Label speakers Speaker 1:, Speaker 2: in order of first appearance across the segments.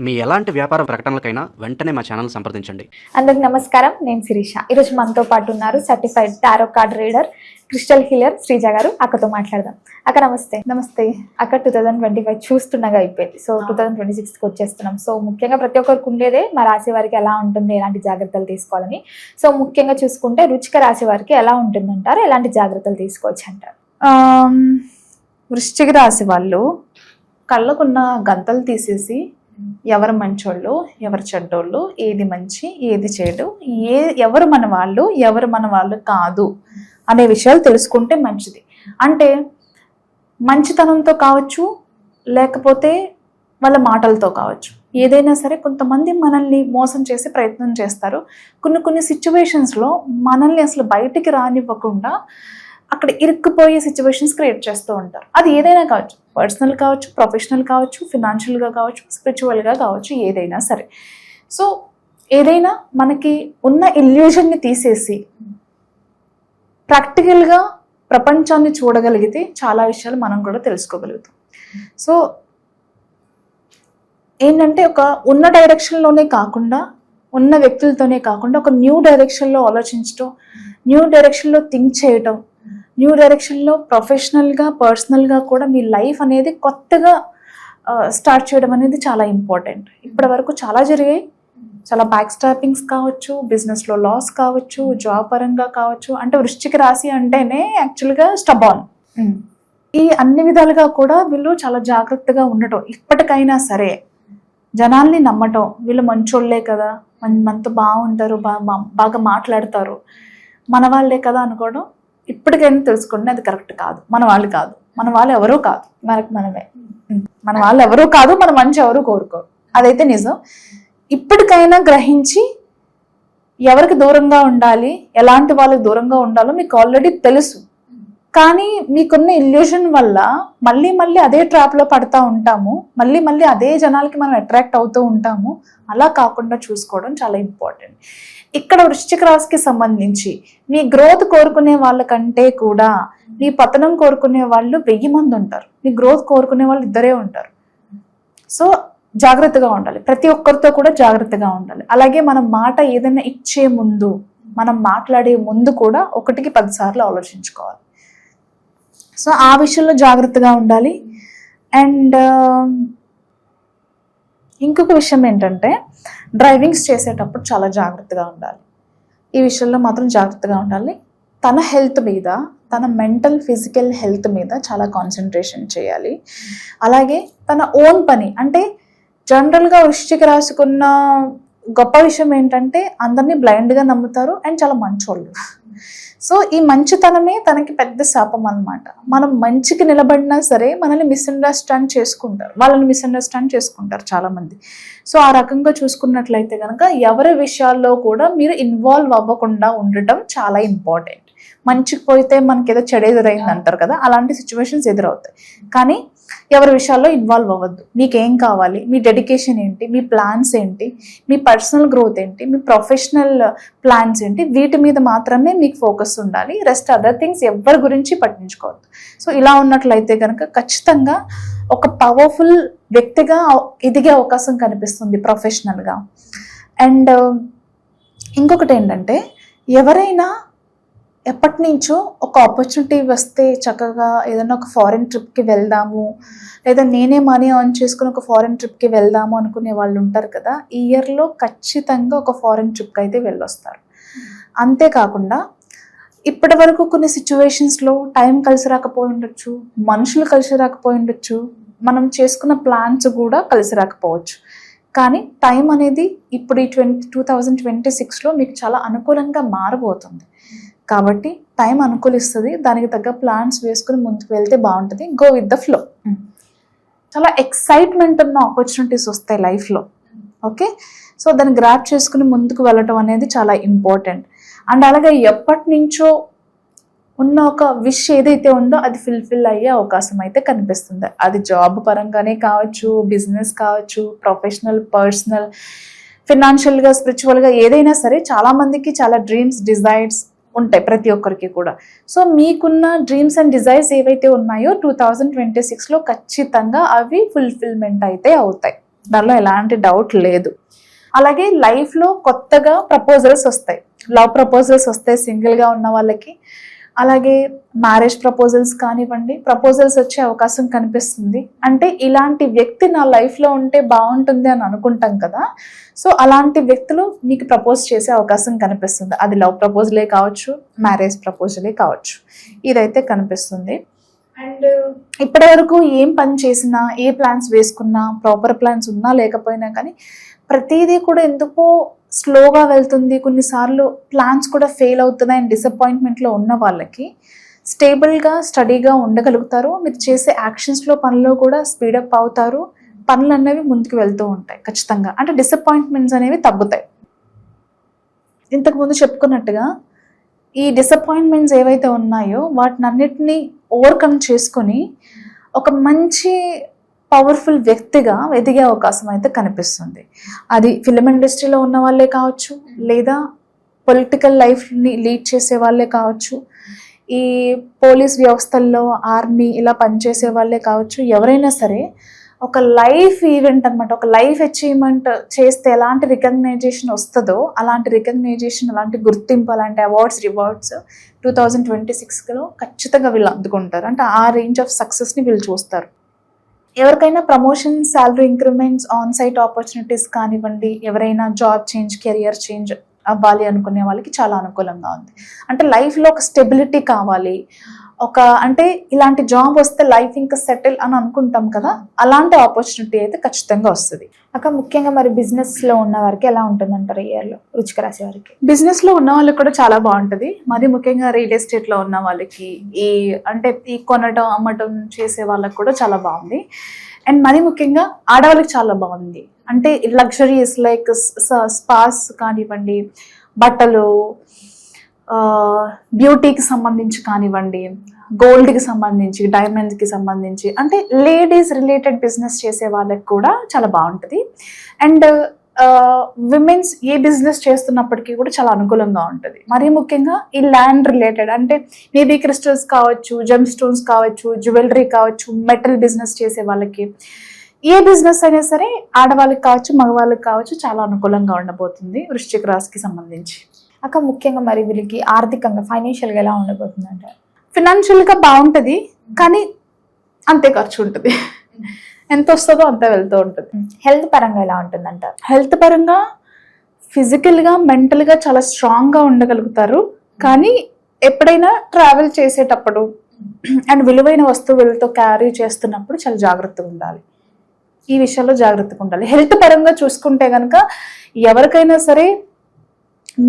Speaker 1: మీ ఎలాంటి వ్యాపార ప్రకటనలకైనా వెంటనే మా ఛానల్ సంప్రదించండి.
Speaker 2: అందరికి నమస్కారం, నేను శిరీష. ఈరోజు మనతో పాటు ఉన్నారు certified tarot card reader, crystal healer Sreeja గారు. అక్కతో మాట్లాడదాం. అక్క నమస్తే.
Speaker 3: నమస్తే
Speaker 2: అక్క 2025 చూస్తుండగా అయిపోయింది. సో 2026కి వచ్చేస్తున్నాం. సో ముఖ్యంగా ప్రతి ఒక్కరికి ఉండేదే మా రాశి వారికి ఎలా ఉంటుంది, ఎలాంటి జాగ్రత్తలు తీసుకోవాలని. సో ముఖ్యంగా చూసుకుంటే వృశ్చిక రాశి వారికి ఎలా ఉంటుందంటారు, ఎలాంటి జాగ్రత్తలు తీసుకోవచ్చు అంటారు?
Speaker 3: వృశ్చిక రాశి వాళ్ళు కళ్ళకున్న గంతలు తీసేసి ఎవరు మంచోళ్ళు ఎవరు చెడ్డోళ్ళు, ఏది మంచి ఏది చెడు, ఎవరు మన వాళ్ళు ఎవరు మన వాళ్ళు కాదు అనే విషయాలు తెలుసుకుంటే మంచిది. అంటే మంచితనంతో కావచ్చు, లేకపోతే వాళ్ళ మాటలతో కావచ్చు, ఏదైనా సరే కొంతమంది మనల్ని మోసం చేసే ప్రయత్నం చేస్తారు. కొన్ని సిచ్యువేషన్స్లో మనల్ని అసలు బయటికి రానివ్వకుండా అక్కడ ఇరుక్కుపోయే సిచ్యువేషన్స్ క్రియేట్ చేస్తూ ఉంటారు. అది ఏదైనా కావచ్చు, పర్సనల్ కావచ్చు, ప్రొఫెషనల్ కావచ్చు, ఫినాన్షియల్గా కావచ్చు, స్పిరిచువల్గా కావచ్చు, ఏదైనా సరే. సో ఏదైనా మనకి ఉన్న ఇల్యూజన్ని తీసేసి ప్రాక్టికల్గా ప్రపంచాన్ని చూడగలిగితే చాలా విషయాలు మనం కూడా తెలుసుకోగలుగుతాం. సో ఏంటంటే ఒక ఉన్న డైరెక్షన్లోనే కాకుండా, ఉన్న వ్యక్తులతోనే కాకుండా ఒక న్యూ డైరెక్షన్లో ఆలోచించడం, న్యూ డైరెక్షన్లో థింక్ చేయటం, న్యూ డైరెక్షన్లో ప్రొఫెషనల్గా పర్సనల్గా కూడా మీ లైఫ్ అనేది కొత్తగా స్టార్ట్ చేయడం అనేది చాలా ఇంపార్టెంట్. ఇప్పటి వరకు చాలా జరిగాయి, చాలా బ్యాక్ స్టాపింగ్స్ కావచ్చు, బిజినెస్లో లాస్ కావచ్చు, జాబ్ పరంగా కావచ్చు. అంటే వృశ్చిక రాశి అంటేనే యాక్చువల్గా స్టబాన్. ఈ అన్ని విధాలుగా కూడా వీళ్ళు చాలా జాగ్రత్తగా ఉండటం, ఇప్పటికైనా సరే జనాల్ని నమ్మటం, వీళ్ళు మంచోళ్ళే కదా, మనతో బాగుంటారు, బాగా మాట్లాడతారు, మన వాళ్ళే కదా అనుకోవడం ఇప్పటికైనా తెలుసుకుంటే అది కరెక్ట్ కాదు. మన వాళ్ళు కాదు, మన వాళ్ళు ఎవరూ కాదు, మనకు మనమే. మన వాళ్ళు ఎవరూ కాదు, మన మంచి ఎవరు కోరుకోరు, అదైతే నిజం. ఇప్పటికైనా గ్రహించి ఎవరికి దూరంగా ఉండాలి, ఎలాంటి వాళ్ళకి దూరంగా ఉండాలో మీకు ఆల్రెడీ తెలుసు. కానీ మీకున్న ఇల్యూషన్ వల్ల మళ్ళీ మళ్ళీ అదే ట్రాప్లో పడతా ఉంటాము, మళ్ళీ మళ్ళీ అదే జనాలకి మనం అట్రాక్ట్ అవుతూ ఉంటాము. అలా కాకుండా చూసుకోవడం చాలా ఇంపార్టెంట్. ఇక్కడ వృశ్చిక రాశికి సంబంధించి మీ గ్రోత్ కోరుకునే వాళ్ళకంటే కూడా మీ పతనం కోరుకునే వాళ్ళు 1000 మంది ఉంటారు, మీ గ్రోత్ కోరుకునే వాళ్ళు 2 ఉంటారు. సో జాగ్రత్తగా ఉండాలి, ప్రతి ఒక్కరితో కూడా జాగ్రత్తగా ఉండాలి. అలాగే మనం మాట ఏదైనా ఇచ్చే ముందు, మనం మాట్లాడే ముందు కూడా 1కి 10 సార్లు ఆలోచించుకోవాలి. సో ఆ విషయంలో జాగ్రత్తగా ఉండాలి. అండ్ ఇంకొక విషయం ఏంటంటే డ్రైవింగ్స్ చేసేటప్పుడు చాలా జాగ్రత్తగా ఉండాలి. ఈ విషయంలో మాత్రం జాగ్రత్తగా ఉండాలి. తన హెల్త్ మీద, తన మెంటల్ ఫిజికల్ హెల్త్ మీద చాలా కాన్సన్ట్రేషన్ చేయాలి. అలాగే తన ఓన్ పని, అంటే జనరల్గా వృశ్చిక రాశికున్న గొప్ప విషయం ఏంటంటే అందరినీ బ్లైండ్గా నమ్ముతారు అండ్ చాలా మంచోళ్ళు. సో ఈ మంచితనమే తనకి పెద్ద శాపం అన్నమాట. మనం మంచికి నిలబడినా సరే మనల్ని మిస్అండర్స్టాండ్ చేసుకుంటారు, వాళ్ళని మిస్అండర్స్టాండ్ చేసుకుంటారు చాలామంది. సో ఆ రకంగా చూసుకున్నట్లయితే కనుక ఎవరి విషయాల్లో కూడా మీరు ఇన్వాల్వ్ అవ్వకుండా ఉండటం చాలా ఇంపార్టెంట్. మంచికి పోతే మనకి ఏదో చెడు ఎదురైంది అంటారు కదా, అలాంటి సిచ్యువేషన్స్ ఎదురవుతాయి. కానీ ఎవరి విషయాల్లో ఇన్వాల్వ్ అవ్వద్దు. మీకేం కావాలి, మీ డెడికేషన్ ఏంటి, మీ ప్లాన్స్ ఏంటి, మీ పర్సనల్ గ్రోత్ ఏంటి, మీ ప్రొఫెషనల్ ప్లాన్స్ ఏంటి, వీటి మీద మాత్రమే మీకు ఫోకస్ ఉండాలి. రెస్ట్ అదర్ థింగ్స్ ఎవరి గురించి పట్టించుకోవద్దు. సో ఇలా ఉన్నట్లయితే కనుక ఖచ్చితంగా ఒక పవర్ఫుల్ వ్యక్తిగా ఎదిగే అవకాశం కనిపిస్తుంది ప్రొఫెషనల్గా. అండ్ ఇంకొకటి ఏంటంటే ఎవరైనా ఎప్పటి నుంచో ఒక ఆపర్చునిటీ వస్తే చక్కగా ఏదైనా ఒక ఫారిన్ ట్రిప్కి వెళ్దాము, లేదా నేనే మనీ ఆన్ చేసుకుని ఒక ఫారిన్ ట్రిప్కి వెళ్దాము అనుకునే వాళ్ళు ఉంటారు కదా, ఈ ఇయర్లో ఖచ్చితంగా ఒక ఫారిన్ ట్రిప్కి అయితే వెళ్ళొస్తారు. అంతేకాకుండా ఇప్పటి వరకు కొన్ని సిచ్యువేషన్స్లో టైం కలిసి రాకపోయి ఉండొచ్చు, మనుషులు కలిసి రాకపోయి ఉండొచ్చు, మనం చేసుకున్న ప్లాన్స్ కూడా కలిసి రాకపోవచ్చు. కానీ టైం అనేది ఇప్పుడు ఈ 2026లో మీకు చాలా అనుకూలంగా మారబోతుంది. కాబట్టి టైం అనుకూలిస్తుంది, దానికి తగ్గ ప్లాన్స్ వేసుకుని ముందుకు వెళ్తే బాగుంటుంది. Go with the flow. చాలా ఎక్సైట్మెంట్ ఉన్న ఆపర్చునిటీస్ వస్తాయి లైఫ్లో. ఓకే, సో దాన్ని గ్రాప్ చేసుకుని ముందుకు వెళ్ళటం అనేది చాలా ఇంపార్టెంట్. అండ్ అలాగే ఎప్పటి నుంచో ఉన్న ఒక విష్ ఏదైతే ఉందో అది ఫుల్ఫిల్ అయ్యే అవకాశం అయితే కనిపిస్తుంది. అది జాబ్ పరంగానే కావచ్చు, బిజినెస్ కావచ్చు, ప్రొఫెషనల్, పర్సనల్, ఫినాన్షియల్గా, స్పిరిచువల్గా, ఏదైనా సరే చాలామందికి చాలా డ్రీమ్స్, డిజైర్స్ ఉంటాయి ప్రతి ఒక్కరికి కూడా. సో మీకున్న డ్రీమ్స్ అండ్ డిజైర్స్ ఏవైతే ఉన్నాయో 2026లో ఖచ్చితంగా అవి ఫుల్ఫిల్మెంట్ అయితే అవుతాయి. దానిలో ఎలాంటి డౌట్ లేదు. అలాగే లైఫ్లో కొత్తగా ప్రపోజల్స్ వస్తాయి, లవ్ ప్రపోజల్స్ వస్తాయి సింగిల్గా ఉన్న వాళ్ళకి. అలాగే మ్యారేజ్ ప్రపోజల్స్ కానివ్వండి, ప్రపోజల్స్ వచ్చే అవకాశం కనిపిస్తుంది. అంటే ఇలాంటి వ్యక్తి నా లైఫ్లో ఉంటే బాగుంటుంది అని అనుకుంటాం కదా, సో అలాంటి వ్యక్తులు మీకు ప్రపోజ్ చేసే అవకాశం కనిపిస్తుంది. అది లవ్ ప్రపోజలే కావచ్చు, మ్యారేజ్ ప్రపోజలే కావచ్చు, ఇదైతే కనిపిస్తుంది. అండ్ ఇప్పటి వరకు ఏం పని చేసినా, ఏ ప్లాన్స్ వేసుకున్నా, ప్రాపర్ ప్లాన్స్ ఉన్నా లేకపోయినా కానీ ప్రతిదీ కూడా ఎందుకో స్లోగా వెళ్తుంది. కొన్నిసార్లు ప్లాన్స్ కూడా ఫెయిల్ అవుతున్నాయి. అండ్ డిసప్పాయింట్మెంట్లో ఉన్న వాళ్ళకి స్టేబుల్గా స్టడీగా ఉండగలుగుతారు. మీరు చేసే యాక్షన్స్లో పనిలో కూడా స్పీడప్ అవుతారు. పనులు అనేవి ముందుకు వెళ్తూ ఉంటాయి ఖచ్చితంగా. అంటే డిసప్పాయింట్మెంట్స్ అనేవి తగ్గుతాయి. ఇంతకుముందు చెప్పుకున్నట్టుగా ఈ డిసప్పాయింట్మెంట్స్ ఏవైతే ఉన్నాయో వాటిని అన్నిటినీ ఓవర్కమ్ చేసుకొని ఒక మంచి పవర్ఫుల్ వ్యక్తిగా ఎదిగే అవకాశం అయితే కనిపిస్తుంది. అది ఫిల్మ్ ఇండస్ట్రీలో ఉన్న వాళ్ళే కావచ్చు, లేదా పొలిటికల్ లైఫ్ని లీడ్ చేసే వాళ్ళే కావచ్చు, ఈ పోలీస్ వ్యవస్థల్లో ఆర్మీ ఇలా పనిచేసే వాళ్ళే కావచ్చు. ఎవరైనా సరే ఒక లైఫ్ ఈవెంట్ అనమాట, ఒక లైఫ్ అచీవ్మెంట్ చేస్తే ఎలాంటి రికగ్నైజేషన్ వస్తుందో అలాంటి రికగ్నైజేషన్, అలాంటి గుర్తింపు, అలాంటి అవార్డ్స్, రివార్డ్స్ 2026లో ఖచ్చితంగా వీళ్ళు అందుకుంటారు. అంటే ఆ రేంజ్ ఆఫ్ సక్సెస్ని వీళ్ళు చూస్తారు. ఎవరికైనా promotion, salary increments, on site opportunities కానివ్వండి, ఎవరైనా జాబ్ చేంజ్, కెరియర్ చేంజ్ అవ్వాలి అనుకునే వాళ్ళకి చాలా అనుకూలంగా ఉంది. అంటే లైఫ్లో ఒక స్టెబిలిటీ కావాలి, అంటే ఇలాంటి జాబ్ వస్తే లైఫ్ ఇంకా సెటిల్ అని అనుకుంటాం కదా, అలాంటి ఆపర్చునిటీ అయితే ఖచ్చితంగా వస్తుంది.
Speaker 2: అక్క ముఖ్యంగా మరి బిజినెస్లో ఉన్న వారికి ఎలా ఉంటుందంటారు ఈ ఇయర్లో వృశ్చిక రాశి వారికి?
Speaker 3: బిజినెస్లో ఉన్న వాళ్ళకి కూడా చాలా బాగుంటుంది. మరి ముఖ్యంగా రియల్ ఎస్టేట్లో ఉన్న వాళ్ళకి, ఈ కొనడం అమ్మటం చేసే వాళ్ళకి కూడా చాలా బాగుంది. అండ్ మరి ముఖ్యంగా ఆడవాళ్ళకి చాలా బాగుంది. అంటే లగ్జరీస్ లైక్ స్పాస్ కానివ్వండి, బట్టలు, బ్యూటీకి సంబంధించి కానివ్వండి, గోల్డ్కి సంబంధించి, డైమండ్స్కి సంబంధించి, అంటే లేడీస్ రిలేటెడ్ బిజినెస్ చేసే వాళ్ళకి కూడా చాలా బాగుంటుంది. అండ్ విమెన్స్ ఏ బిజినెస్ చేస్తున్నప్పటికీ కూడా చాలా అనుకూలంగా ఉంటుంది. మరీ ముఖ్యంగా ఈ ల్యాండ్ రిలేటెడ్, అంటే మేబీ క్రిస్టల్స్ కావచ్చు, జెమ్ స్టోన్స్ కావచ్చు, జ్యువెలరీ కావచ్చు, మెటల్ బిజినెస్ చేసే వాళ్ళకి, ఏ బిజినెస్ అయినా సరే ఆడవాళ్ళకి కావచ్చు, మగవాళ్ళకి కావచ్చు, చాలా అనుకూలంగా ఉండబోతుంది వృశ్చిక రాశికి సంబంధించి.
Speaker 2: అక్క ముఖ్యంగా మరి వీళ్ళకి ఆర్థికంగా, ఫైనాన్షియల్గా ఎలా ఉండబోతుంది అంటారు?
Speaker 3: ఫినాన్షియల్గా బాగుంటుంది, కానీ అంతే ఖర్చు ఉంటుంది. ఎంత వస్తుందో అంతే వెళ్తూ ఉంటుంది.
Speaker 2: హెల్త్ పరంగా ఎలా ఉంటుంది అంటారు?
Speaker 3: హెల్త్ పరంగా ఫిజికల్గా, మెంటల్గా చాలా స్ట్రాంగ్గా ఉండగలుగుతారు. కానీ ఎప్పుడైనా ట్రావెల్ చేసేటప్పుడు అండ్ విలువైన వస్తువులతో క్యారీ చేస్తున్నప్పుడు చాలా జాగ్రత్తగా ఉండాలి. ఈ విషయాల్లో జాగ్రత్తగా ఉండాలి. హెల్త్ పరంగా చూసుకుంటే కనుక ఎవరికైనా సరే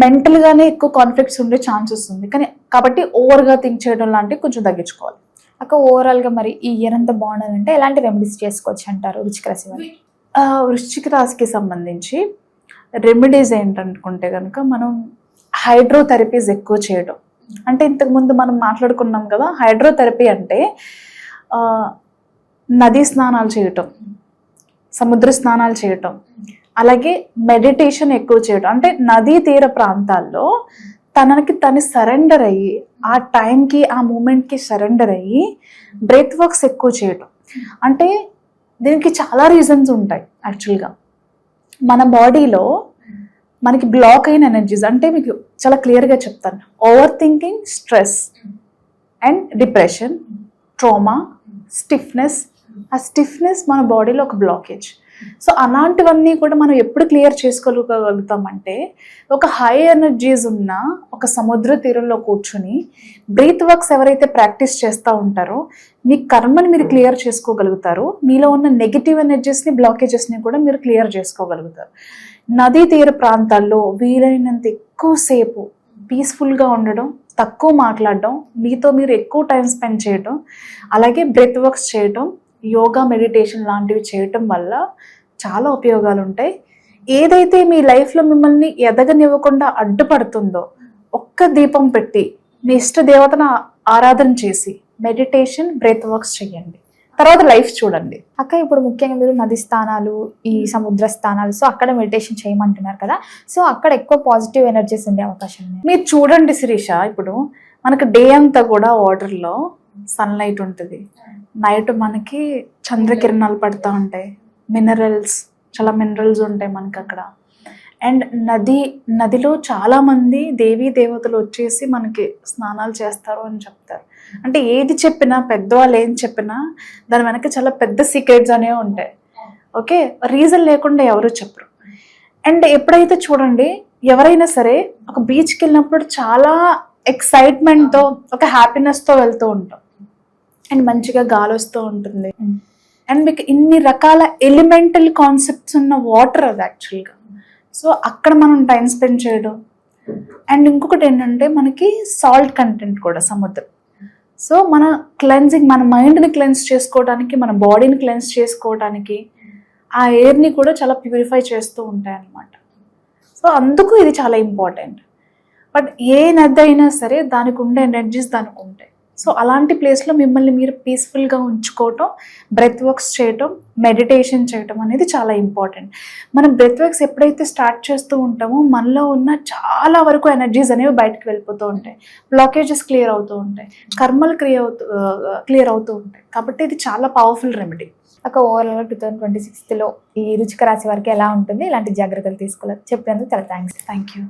Speaker 3: మెంటల్గానే ఎక్కువ కాన్ఫ్లిక్ట్స్ ఉండే ఛాన్సెస్ ఉంది. కాబట్టి ఓవర్గా థింక్ చేయడం లాంటివి కొంచెం తగ్గించుకోవాలి.
Speaker 2: అక్క ఓవరాల్గా మరి ఈ ఇయర్ అంతా బాగుండాలంటే ఎలాంటి రెమెడీస్ చేసుకోవచ్చు అంటారు వృశ్చిక రాశి వారు?
Speaker 3: వృశ్చిక రాశికి సంబంధించి రెమెడీస్ ఏంటనుకుంటే కనుక మనం హైడ్రోథెరపీస్ ఎక్కువ చేయడం. అంటే ఇంతకుముందు మనం మాట్లాడుకున్నాం కదా, హైడ్రోథెరపీ అంటే నదీ స్నానాలు చేయటం, సముద్ర స్నానాలు చేయటం, అలాగే మెడిటేషన్ ఎక్కువ చేయడం. అంటే నదీ తీర ప్రాంతాల్లో తను సరెండర్ అయ్యి, ఆ టైంకి, ఆ మూమెంట్కి సరెండర్ అయ్యి బ్రెత్ వర్క్స్ ఎక్కువ చేయటం. అంటే దీనికి చాలా రీజన్స్ ఉంటాయి. యాక్చువల్గా మన బాడీలో మనకి బ్లాక్ అయిన ఎనర్జీస్, అంటే మీకు చాలా క్లియర్గా చెప్తాను, over thinking, stress and depression, trauma, stiffness. ఆ స్టిఫ్నెస్ మన బాడీలో ఒక బ్లాకేజ్. సో అలాంటివన్నీ కూడా మనం ఎప్పుడు క్లియర్ చేసుకోగలుగుతామంటే ఒక హై ఎనర్జీస్ ఉన్న ఒక సముద్ర తీరంలో కూర్చుని బ్రీత్ వర్క్స్ ఎవరైతే ప్రాక్టీస్ చేస్తూ ఉంటారో మీ కర్మని మీరు క్లియర్ చేసుకోగలుగుతారు. మీలో ఉన్న నెగిటివ్ ఎనర్జీస్ని, బ్లాకేజెస్ని కూడా మీరు క్లియర్ చేసుకోగలుగుతారు. నదీ తీర ప్రాంతాల్లో వీలైనంత ఎక్కువసేపు పీస్ఫుల్గా ఉండడం, తక్కువ మాట్లాడడం, మీతో మీరు ఎక్కువ టైం స్పెండ్ చేయడం, అలాగే బ్రెత్ వర్క్స్ చేయడం, యోగా, మెడిటేషన్ లాంటివి చేయటం వల్ల చాలా ఉపయోగాలు ఉంటాయి. ఏదైతే మీ లైఫ్లో మిమ్మల్ని ఎదగనివ్వకుండా అడ్డుపడుతుందో ఒక్క దీపం పెట్టి మీ ఇష్ట దేవతను ఆరాధన చేసి మెడిటేషన్, బ్రెత్ వర్క్స్ చేయండి. తర్వాత లైఫ్ చూడండి.
Speaker 2: అక్క ఇప్పుడు ముఖ్యంగా మీరు నది స్థానాలు, ఈ సముద్ర స్థానాలు, సో అక్కడ మెడిటేషన్ చేయమంటున్నారు కదా, సో అక్కడ ఎక్కువ పాజిటివ్ ఎనర్జీస్ ఉండే అవకాశం ఉంది.
Speaker 3: మీరు చూడండి శిరీష, ఇప్పుడు మనకు డే అంతా కూడా వాటర్లో సన్లైట్ ఉంటుంది, నైట్ మనకి చంద్రకిరణాలు పడుతూ ఉంటాయి, మినరల్స్ చాలా మినరల్స్ ఉంటాయి మనకి అక్కడ. అండ్ నదిలో చాలామంది దేవీ దేవతలు వచ్చేసి మనకి స్నానాలు చేస్తారు అని చెప్తారు. అంటే ఏది చెప్పినా, పెద్దవాళ్ళు ఏం చెప్పినా దాని వెనక చాలా పెద్ద సీక్రెట్స్ అనేవి ఉంటాయి. ఓకే, రీజన్ లేకుండా ఎవరు చెప్పరు. అండ్ ఎప్పుడైతే చూడండి, ఎవరైనా సరే ఒక బీచ్కి వెళ్ళినప్పుడు చాలా ఎక్సైట్మెంట్తో, ఒక హ్యాపీనెస్తో వెళ్తూ ఉంటాం. అండ్ మంచిగా గాలి వస్తూ ఉంటుంది. అండ్ మీకు ఇన్ని రకాల ఎలిమెంటల్ కాన్సెప్ట్స్ ఉన్న వాటర్ అది యాక్చువల్గా. సో అక్కడ మనం టైం స్పెండ్ చేయడం. అండ్ ఇంకొకటి ఏంటంటే మనకి సాల్ట్ కంటెంట్ కూడా సముద్రం. సో మన క్లెన్జింగ్, మన మైండ్ని క్లెన్స్ చేసుకోవడానికి, మన బాడీని క్లెన్స్ చేసుకోవడానికి ఆ ఎయిర్ని కూడా చాలా ప్యూరిఫై చేస్తూ ఉంటాయి అన్నమాట. సో అందుకు ఇది చాలా ఇంపార్టెంట్. బట్ ఏ నది అయినా సరే దానికి ఉండే ఎనర్జీస్ దానికి ఉంటాయి. సో అలాంటి ప్లేస్లో మిమ్మల్ని మీరు పీస్ఫుల్గా ఉంచుకోవటం, బ్రెత్ వర్క్స్ చేయటం, మెడిటేషన్ చేయటం అనేది చాలా ఇంపార్టెంట్. మనం బ్రెత్ వర్క్స్ ఎప్పుడైతే స్టార్ట్ చేస్తూ ఉంటామో మనలో ఉన్న చాలా వరకు ఎనర్జీస్ అనేవి బయటకు వెళ్ళిపోతూ ఉంటాయి, బ్లాకేజెస్ క్లియర్ అవుతూ ఉంటాయి, కర్మలు క్లియర్ అవుతూ ఉంటాయి. కాబట్టి ఇది చాలా పవర్ఫుల్ రెమెడీ.
Speaker 2: ఒక ఓవరాల్గా 2026లో ఈ రుచిక రాశి వారికి ఎలా ఉంటుంది, ఇలాంటి జాగ్రత్తలు తీసుకోవాలి చెప్పినందుకు చాలా థ్యాంక్స్.
Speaker 3: Thank you.